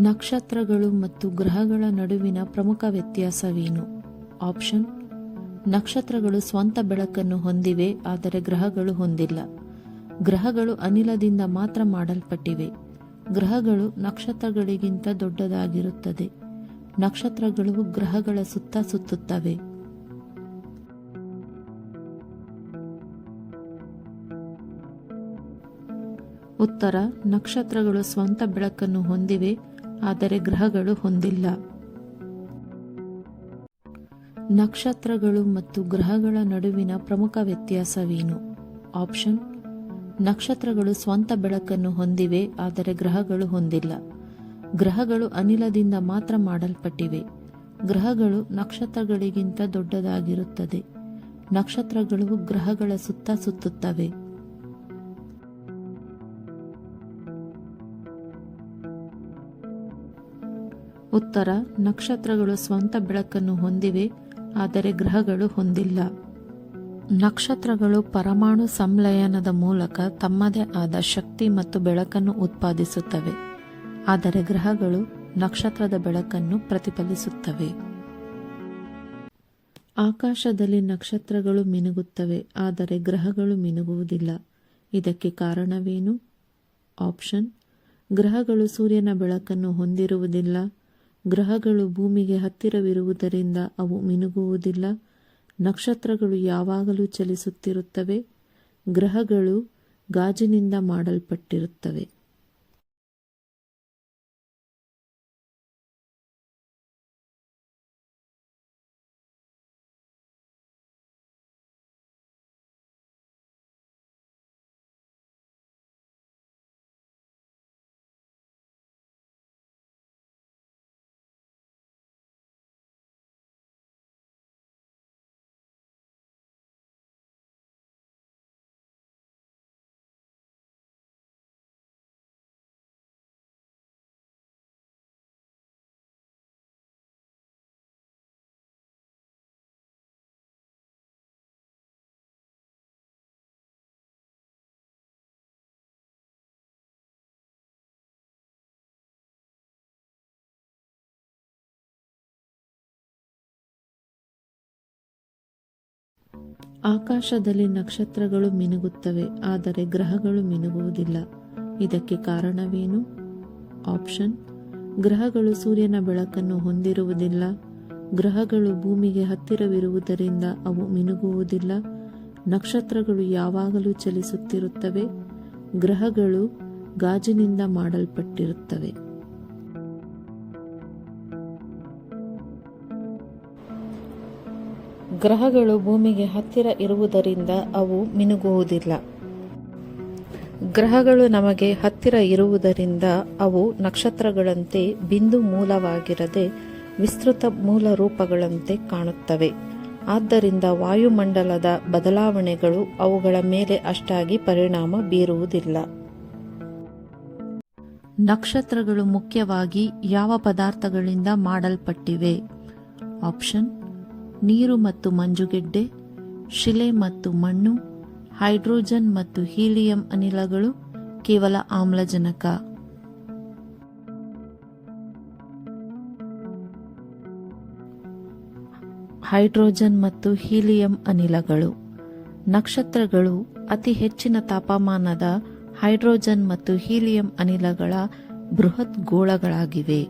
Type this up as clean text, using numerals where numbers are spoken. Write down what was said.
ನಕ್ಷತ್ರಗಳು ಮತ್ತು ಗ್ರಹಗಳ ನಡುವಿನ ಪ್ರಮುಖ ವ್ಯತ್ಯಾಸವೇನು? ಆಪ್ಷನ್: ನಕ್ಷತ್ರಗಳು ಸ್ವಂತ ಬೆಳಕನ್ನು ಹೊಂದಿವೆ, ಆದರೆ ಗ್ರಹಗಳು ಹೊಂದಿಲ್ಲ. ಗ್ರಹಗಳು ಅನಿಲದಿಂದ ಮಾತ್ರ ಮಾಡಲ್ಪಟ್ಟಿವೆ. ಗ್ರಹಗಳು ನಕ್ಷತ್ರಗಳಿಗಿಂತ ದೊಡ್ಡದಾಗಿರುತ್ತದೆ. ನಕ್ಷತ್ರಗಳು ಗ್ರಹಗಳ ಸುತ್ತ ಸುತ್ತುತ್ತವೆ. ಉತ್ತರ: ನಕ್ಷತ್ರಗಳು ಸ್ವಂತ ಬೆಳಕನ್ನು ಹೊಂದಿವೆ, ಆದರೆ ಗ್ರಹಗಳು ಹೊಂದಿಲ್ಲ. ನಕ್ಷತ್ರಗಳು ಮತ್ತು ಗ್ರಹಗಳ ನಡುವಿನ ಪ್ರಮುಖ ವ್ಯತ್ಯಾಸವೇನು? ಆಪ್ಷನ್: ನಕ್ಷತ್ರಗಳು ಸ್ವಂತ ಬೆಳಕನ್ನು ಹೊಂದಿವೆ, ಆದರೆ ಗ್ರಹಗಳು ಹೊಂದಿಲ್ಲ. ಗ್ರಹಗಳು ಅನಿಲದಿಂದ ಮಾತ್ರ ಮಾಡಲ್ಪಟ್ಟಿವೆ. ಗ್ರಹಗಳು ನಕ್ಷತ್ರಗಳಿಗಿಂತ ದೊಡ್ಡದಾಗಿರುತ್ತದೆ. ನಕ್ಷತ್ರಗಳು ಗ್ರಹಗಳ ಸುತ್ತ ಸುತ್ತುತ್ತವೆ. ಉತ್ತರ: ನಕ್ಷತ್ರಗಳು ಸ್ವಂತ ಬೆಳಕನ್ನು ಹೊಂದಿವೆ, ಆದರೆ ಗ್ರಹಗಳು ಹೊಂದಿಲ್ಲ. ನಕ್ಷತ್ರಗಳು ಪರಮಾಣು ಸಂಲಯನದ ಮೂಲಕ ತಮ್ಮದೇ ಆದ ಶಕ್ತಿ ಮತ್ತು ಬೆಳಕನ್ನು ಉತ್ಪಾದಿಸುತ್ತವೆ, ಆದರೆ ಗ್ರಹಗಳು ನಕ್ಷತ್ರದ ಬೆಳಕನ್ನು ಪ್ರತಿಫಲಿಸುತ್ತವೆ. ಆಕಾಶದಲ್ಲಿ ನಕ್ಷತ್ರಗಳು ಮಿನುಗುತ್ತವೆ, ಆದರೆ ಗ್ರಹಗಳು ಮಿನುಗುವುದಿಲ್ಲ. ಇದಕ್ಕೆ ಕಾರಣವೇನು? ಆಪ್ಷನ್: ಗ್ರಹಗಳು ಸೂರ್ಯನ ಬೆಳಕನ್ನು ಹೊಂದಿರುವುದಿಲ್ಲ. ಗ್ರಹಗಳು ಭೂಮಿಗೆ ಹತ್ತಿರವಿರುವುದರಿಂದ ಅವು ಮಿನುಗುವುದಿಲ್ಲ. ನಕ್ಷತ್ರಗಳು ಯಾವಾಗಲೂ ಚಲಿಸುತ್ತಿರುತ್ತವೆ. ಗ್ರಹಗಳು ಗಾಜಿನಿಂದ ಮಾಡಲ್ಪಟ್ಟಿರುತ್ತವೆ. ಆಕಾಶದಲ್ಲಿ ನಕ್ಷತ್ರಗಳು ಮಿನುಗುತ್ತವೆ, ಆದರೆ ಗ್ರಹಗಳು ಮಿನುಗುವುದಿಲ್ಲ. ಇದಕ್ಕೆ ಕಾರಣವೇನು? ಆಪ್ಷನ್: ಗ್ರಹಗಳು ಸೂರ್ಯನ ಬೆಳಕನ್ನು ಹೊಂದಿರುವುದಿಲ್ಲ. ಗ್ರಹಗಳು ಭೂಮಿಗೆ ಹತ್ತಿರವಿರುವುದರಿಂದ ಅವು ಮಿನುಗುವುದಿಲ್ಲ. ನಕ್ಷತ್ರಗಳು ಯಾವಾಗಲೂ ಚಲಿಸುತ್ತಿರುತ್ತವೆ. ಗ್ರಹಗಳು ಗಾಜಿನಿಂದ ಮಾಡಲ್ಪಟ್ಟಿರುತ್ತವೆ. ಗ್ರಹಗಳು ಭೂಮಿಗೆ ಹತ್ತಿರ ಇರುವುದರಿಂದ ಅವು ಮಿನುಗುವುದಿಲ್ಲ. ಗ್ರಹಗಳು ನಮಗೆ ಹತ್ತಿರ ಇರುವುದರಿಂದ ಅವು ನಕ್ಷತ್ರಗಳಂತೆ ಬಿಂದು ಮೂಲವಾಗಿರದೆ ವಿಸ್ತೃತ ಮೂಲ ರೂಪಗಳಂತೆ ಕಾಣುತ್ತವೆ. ಆದ್ದರಿಂದ ವಾಯುಮಂಡಲದ ಬದಲಾವಣೆಗಳು ಅವುಗಳ ಮೇಲೆ ಅಷ್ಟಾಗಿ ಪರಿಣಾಮ ಬೀರುವುದಿಲ್ಲ. ನಕ್ಷತ್ರಗಳು ಮುಖ್ಯವಾಗಿ ಯಾವ ಪದಾರ್ಥಗಳಿಂದ ಮಾಡಲ್ಪಟ್ಟಿವೆ? ಆಪ್ಷನ್: ನೀರು ಮತ್ತು ಮಂಜುಗೆಡ್ಡೆ, ಶಿಲೆ ಮತ್ತು ಮಣ್ಣು, ಹೈಡ್ರೋಜನ್ ಮತ್ತು ಹೀಲಿಯಂ ಅನಿಲಗಳು, ಕೇವಲ ಆಮ್ಲಜನಕ. ಹೈಡ್ರೋಜನ್ ಮತ್ತು ಹೀಲಿಯಂ ಅನಿಲಗಳು. ನಕ್ಷತ್ರಗಳು ಅತಿ ಹೆಚ್ಚಿನ ತಾಪಮಾನದ ಹೈಡ್ರೋಜನ್ ಮತ್ತು ಹೀಲಿಯಂ ಅನಿಲಗಳ ಬೃಹತ್ ಗೋಳಗಳಾಗಿವೆ.